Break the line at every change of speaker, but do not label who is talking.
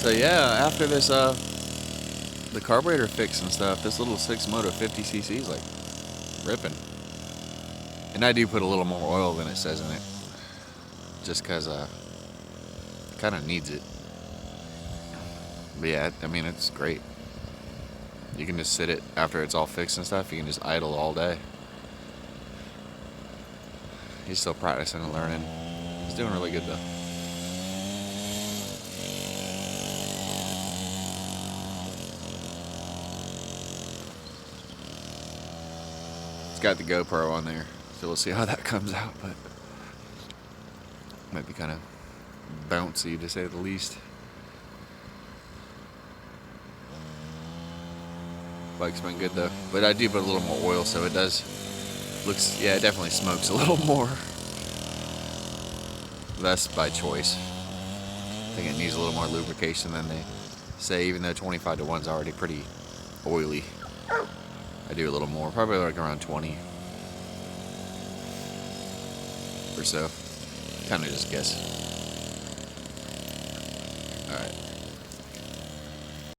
So yeah, after this the carburetor fix and stuff, this little SYXmoto 50cc is like ripping. And I do put a little more oil than it says in it, just because kind of needs it. But yeah, I mean, it's great. You can just sit it after it's all fixed and stuff. You can just idle all day. He's still practicing and learning. He's doing really good though. It's got the GoPro on there, so we'll see how that comes out, but might be kind of bouncy to say the least. Bike's been good though, but I do put a little more oil, so it looks, yeah, it definitely smokes a little more. That's by choice. I think it needs a little more lubrication than they say, even though 25 to 1 is already pretty oily. I do a little more, probably like around 20 or so. Kind of just guess. Alright.